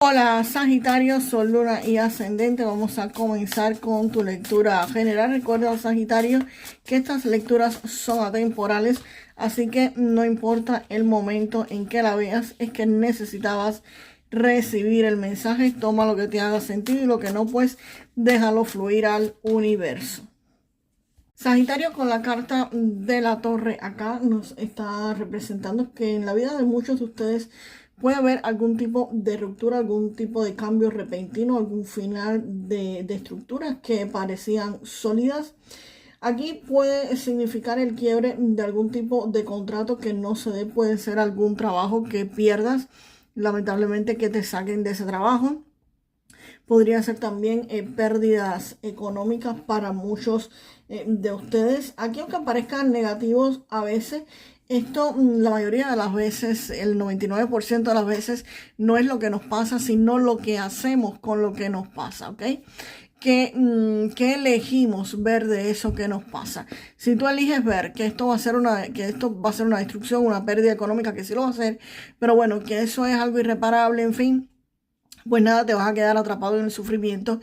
Hola Sagitario, Sol, Luna y Ascendente. Vamos a comenzar con tu lectura general. Recuerda, Sagitario, que estas lecturas son atemporales, así que no importa el momento en que la veas, es que necesitabas recibir el mensaje. Toma lo que te haga sentido y lo que no, pues déjalo fluir al universo. Sagitario, con la carta de la Torre acá nos está representando que en la vida de muchos de ustedes puede haber algún tipo de ruptura, algún tipo de cambio repentino, algún final de estructuras que parecían sólidas. Aquí puede significar el quiebre de algún tipo de contrato que no se dé, puede ser algún trabajo que pierdas, lamentablemente que te saquen de ese trabajo. Podría ser también pérdidas económicas para muchos de ustedes. Aquí, aunque parezcan negativos a veces, esto la mayoría de las veces, el 99% de las veces, no es lo que nos pasa, sino lo que hacemos con lo que nos pasa, ¿ok? ¿Qué elegimos ver de eso que nos pasa? Si tú eliges ver que esto va a ser una destrucción, una pérdida económica, que sí lo va a hacer, pero bueno, que eso es algo irreparable, en fin, pues nada, te vas a quedar atrapado en el sufrimiento,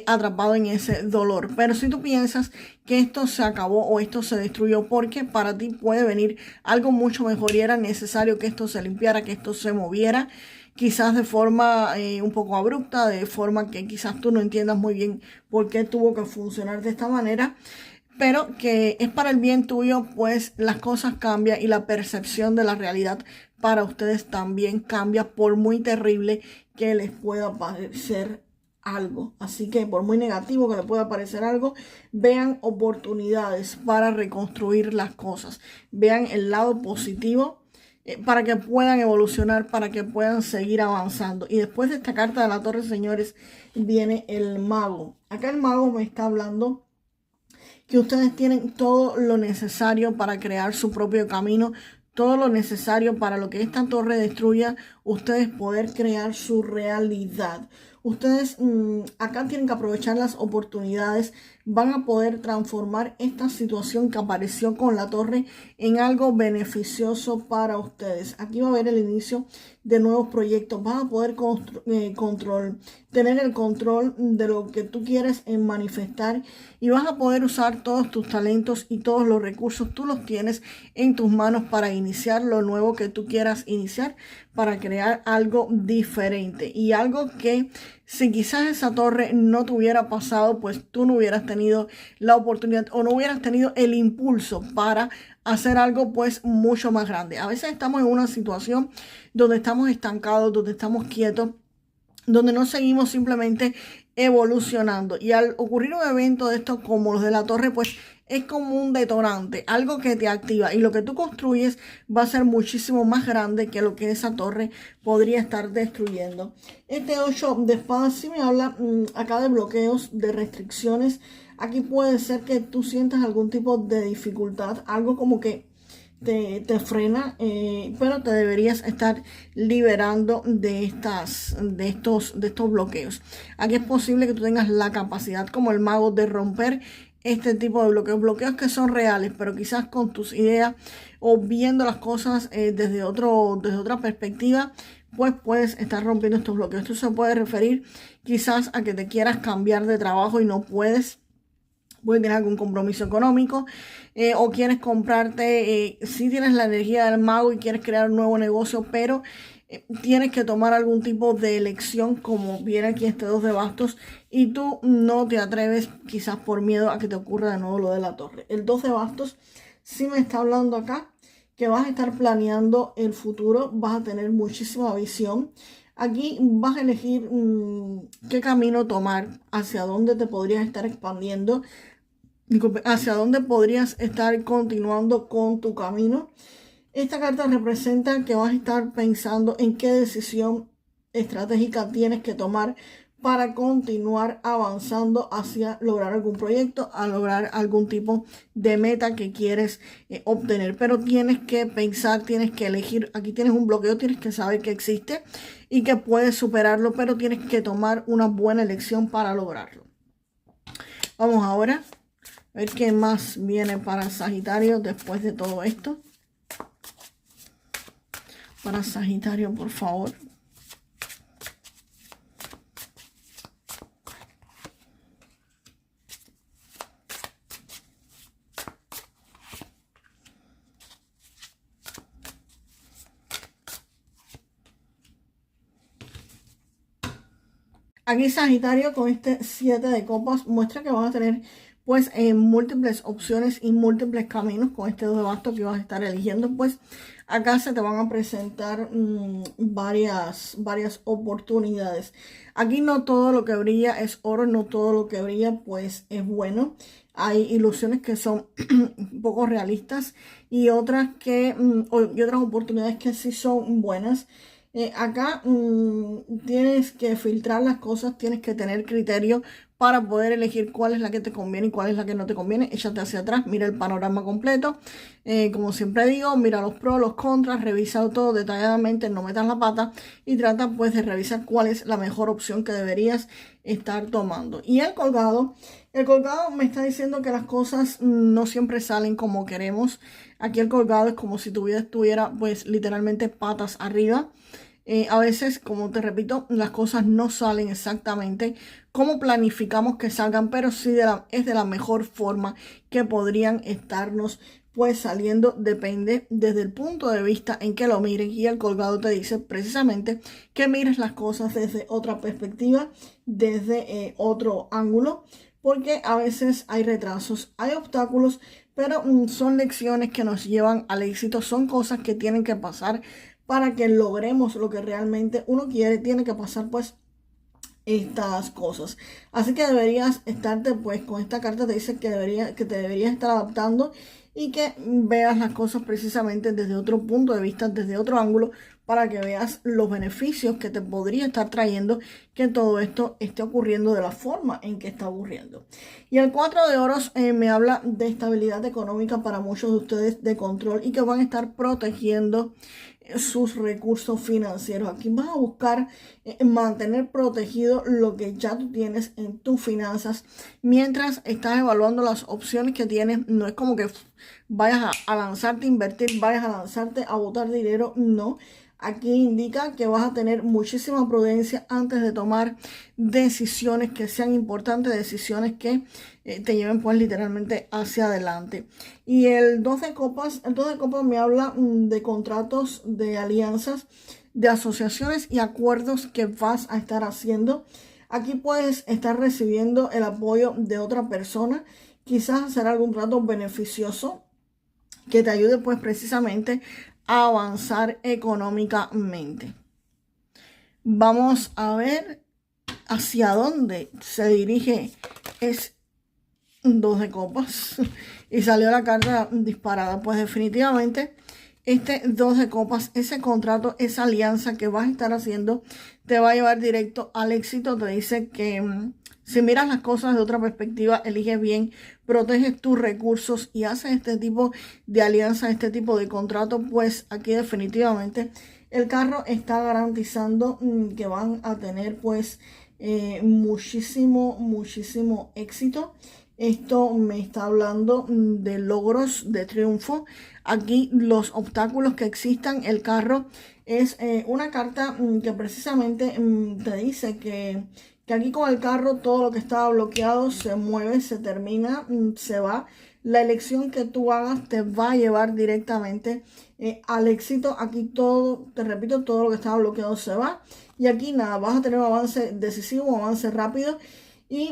atrapado en ese dolor. Pero si tú piensas que esto se acabó o esto se destruyó, porque para ti puede venir algo mucho mejor y era necesario que esto se limpiara, que esto se moviera, quizás de forma un poco abrupta, de forma que quizás tú no entiendas muy bien por qué tuvo que funcionar de esta manera, pero que es para el bien tuyo, pues las cosas cambian y la percepción de la realidad para ustedes también cambia, por muy terrible que les pueda parecer algo. Así que por muy negativo que les pueda parecer algo, vean oportunidades para reconstruir las cosas. Vean el lado positivo para que puedan evolucionar, para que puedan seguir avanzando. Y después de esta carta de la Torre, señores, viene el mago. Acá el mago me está hablando que ustedes tienen todo lo necesario para crear su propio camino, todo lo necesario para lo que esta torre destruya, ustedes poder crear su realidad. Ustedes acá tienen que aprovechar las oportunidades, van a poder transformar esta situación que apareció con la torre en algo beneficioso para ustedes. Aquí va a haber el inicio de nuevos proyectos, van a poder tener el control de lo que tú quieres en manifestar y vas a poder usar todos tus talentos y todos los recursos, tú los tienes en tus manos para iniciar lo nuevo que tú quieras iniciar, para crear algo diferente y algo que si quizás esa torre no te hubiera pasado, pues tú no hubieras tenido la oportunidad o no hubieras tenido el impulso para hacer algo pues mucho más grande. A veces estamos en una situación donde estamos estancados, donde estamos quietos, donde no seguimos simplemente evolucionando. Y al ocurrir un evento de estos como los de la torre, pues es como un detonante, algo que te activa. Y lo que tú construyes va a ser muchísimo más grande que lo que esa torre podría estar destruyendo. Este 8 de espadas sí me habla acá de bloqueos, de restricciones. Aquí puede ser que tú sientas algún tipo de dificultad, algo como que te frena, pero te deberías estar liberando de estos bloqueos. Aquí es posible que tú tengas la capacidad como el mago de romper este tipo de bloqueos que son reales, pero quizás con tus ideas o viendo las cosas desde otra perspectiva, pues puedes estar rompiendo estos bloqueos. Esto se puede referir quizás a que te quieras cambiar de trabajo y no puedes tener algún compromiso económico, o quieres comprarte, si tienes la energía del mago y quieres crear un nuevo negocio, pero tienes que tomar algún tipo de elección, como viene aquí este 2 de bastos, y tú no te atreves, quizás por miedo a que te ocurra de nuevo lo de la torre. El 2 de bastos sí me está hablando acá que vas a estar planeando el futuro, vas a tener muchísima visión. Aquí vas a elegir qué camino tomar, hacia dónde te podrías estar expandiendo, hacia dónde podrías estar continuando con tu camino. Esta carta representa que vas a estar pensando en qué decisión estratégica tienes que tomar para continuar avanzando hacia lograr algún proyecto, a lograr algún tipo de meta que quieres obtener. Pero tienes que pensar, tienes que elegir. Aquí tienes un bloqueo, tienes que saber que existe y que puedes superarlo, pero tienes que tomar una buena elección para lograrlo. Vamos ahora a ver qué más viene para Sagitario después de todo esto. Para Sagitario, por favor. Aquí Sagitario con este 7 de copas muestra que vas a tener pues múltiples opciones y múltiples caminos con este 2 de bastos que vas a estar eligiendo. Pues acá se te van a presentar varias oportunidades. Aquí no todo lo que brilla es oro, no todo lo que brilla pues es bueno. Hay ilusiones que son poco realistas y otras y otras oportunidades que sí son buenas. Acá tienes que filtrar las cosas, tienes que tener criterio para poder elegir cuál es la que te conviene y cuál es la que no te conviene. Échate hacia atrás, mira el panorama completo. Como siempre digo, mira los pros, los contras, revisa todo detalladamente, no metas la pata y trata pues de revisar cuál es la mejor opción que deberías estar tomando. Y el colgado me está diciendo que las cosas no siempre salen como queremos. Aquí el colgado es como si tu vida estuviera pues literalmente patas arriba. A veces, como te repito, las cosas no salen exactamente como planificamos que salgan, pero sí es de la mejor forma que podrían estarnos pues saliendo. Depende desde el punto de vista en que lo mires, y el colgado te dice precisamente que mires las cosas desde otra perspectiva, desde otro ángulo, porque a veces hay retrasos, hay obstáculos, pero son lecciones que nos llevan al éxito, son cosas que tienen que pasar para que logremos lo que realmente uno quiere. Tiene que pasar pues estas cosas. Así que deberías estarte pues con esta carta te dice que te deberías estar adaptando y que veas las cosas precisamente desde otro punto de vista, desde otro ángulo, para que veas los beneficios que te podría estar trayendo que todo esto esté ocurriendo de la forma en que está ocurriendo. Y el 4 de oros me habla de estabilidad económica para muchos de ustedes, de control, y que van a estar protegiendo sus recursos financieros. Aquí vas a buscar mantener protegido lo que ya tú tienes en tus finanzas mientras estás evaluando las opciones que tienes. No es como que vayas a lanzarte a invertir, vayas a lanzarte a botar dinero, no. Aquí indica que vas a tener muchísima prudencia antes de tomar decisiones que sean importantes, decisiones que te lleven pues literalmente hacia adelante. Y el 2 de copas me habla de contratos, de alianzas, de asociaciones y acuerdos que vas a estar haciendo. Aquí puedes estar recibiendo el apoyo de otra persona, quizás hacer algún trato beneficioso que te ayude pues precisamente a avanzar económicamente. Vamos a ver hacia dónde se dirige es 2 de copas y salió la carta disparada. Pues definitivamente este 2 de copas, ese contrato, esa alianza que vas a estar haciendo te va a llevar directo al éxito. Te dice que si miras las cosas de otra perspectiva, eliges bien, proteges tus recursos y haces este tipo de alianza, este tipo de contrato, pues aquí definitivamente el carro está garantizando que van a tener pues muchísimo éxito. Esto me está hablando de logros, de triunfo. Aquí los obstáculos que existan, el carro es una carta que precisamente te dice que aquí con el carro todo lo que estaba bloqueado se mueve, se termina, se va. La elección que tú hagas te va a llevar directamente al éxito. Aquí todo, te repito, todo lo que estaba bloqueado se va. Y aquí nada, vas a tener un avance decisivo, un avance rápido. Y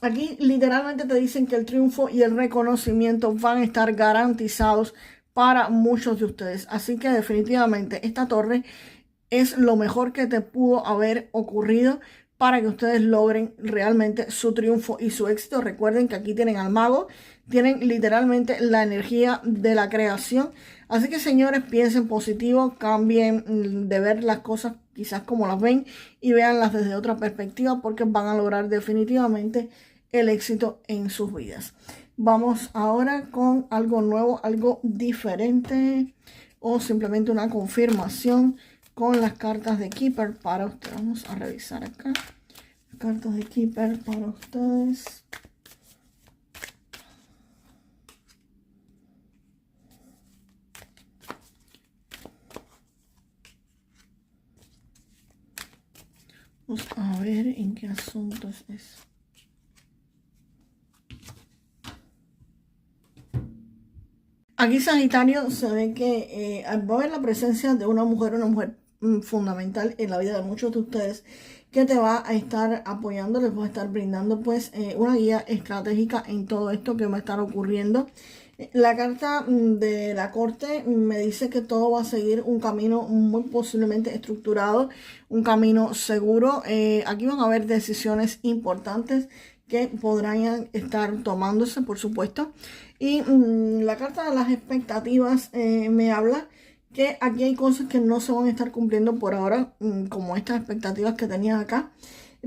aquí literalmente te dicen que el triunfo y el reconocimiento van a estar garantizados para muchos de ustedes. Así que definitivamente esta torre es lo mejor que te pudo haber ocurrido para que ustedes logren realmente su triunfo y su éxito. Recuerden que aquí tienen al mago, tienen literalmente la energía de la creación. Así que señores, piensen positivo, cambien de ver las cosas quizás como las ven y véanlas desde otra perspectiva, porque van a lograr definitivamente el éxito en sus vidas. Vamos ahora con algo nuevo, algo diferente o simplemente una confirmación con las cartas de Keeper para ustedes. Vamos a revisar acá. Cartas de Keeper para ustedes. Vamos a ver en qué asuntos es. Aquí Sagitario se ve que va a haber la presencia de una mujer fundamental en la vida de muchos de ustedes, que te va a estar apoyando, les va a estar brindando pues una guía estratégica en todo esto que va a estar ocurriendo. La carta de la corte me dice que todo va a seguir un camino muy posiblemente estructurado, un camino seguro. Aquí van a haber decisiones importantes que podrán estar tomándose, por supuesto. Y la carta de las expectativas me habla que aquí hay cosas que no se van a estar cumpliendo por ahora, como estas expectativas que tenías acá.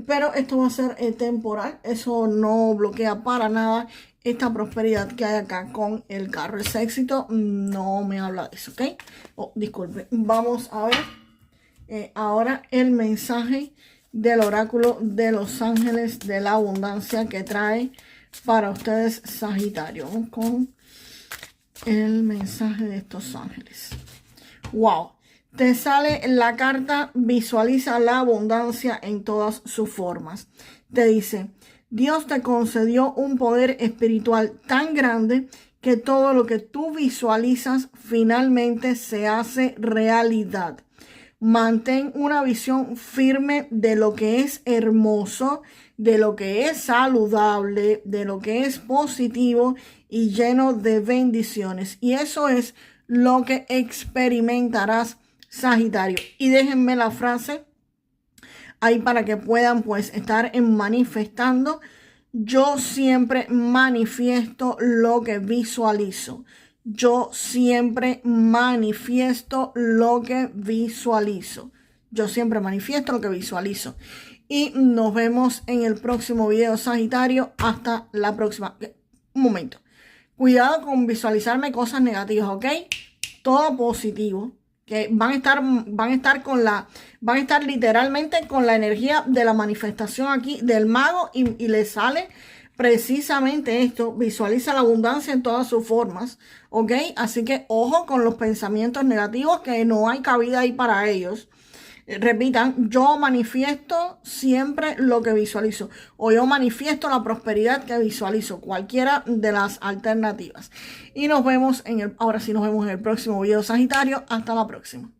Pero esto va a ser temporal, eso no bloquea para nada esta prosperidad que hay acá con el carro. Ese éxito no me habla de eso, ¿ok? Oh, disculpe. Vamos a ver ahora el mensaje del oráculo de los ángeles de la abundancia que trae para ustedes, Sagitario. Vamos con el mensaje de estos ángeles. ¡Wow! Te sale la carta, visualiza la abundancia en todas sus formas. Te dice, Dios te concedió un poder espiritual tan grande que todo lo que tú visualizas finalmente se hace realidad. Mantén una visión firme de lo que es hermoso, de lo que es saludable, de lo que es positivo y lleno de bendiciones. Y eso es lo que experimentarás, Sagitario. Y déjenme la frase ahí para que puedan pues estar manifestando. Yo siempre manifiesto lo que visualizo. Yo siempre manifiesto lo que visualizo. Yo siempre manifiesto lo que visualizo. Y nos vemos en el próximo video, Sagitario. Hasta la próxima. Un momento. Cuidado con visualizarme cosas negativas, ¿ok? Todo positivo. Que van a estar literalmente con la energía de la manifestación aquí del mago y les sale precisamente esto. Visualiza la abundancia en todas sus formas, ¿ok? Así que ojo con los pensamientos negativos, que no hay cabida ahí para ellos. Repitan, yo manifiesto siempre lo que visualizo, o yo manifiesto la prosperidad que visualizo, cualquiera de las alternativas. Y nos vemos ahora sí nos vemos en el próximo video, Sagitario. Hasta la próxima.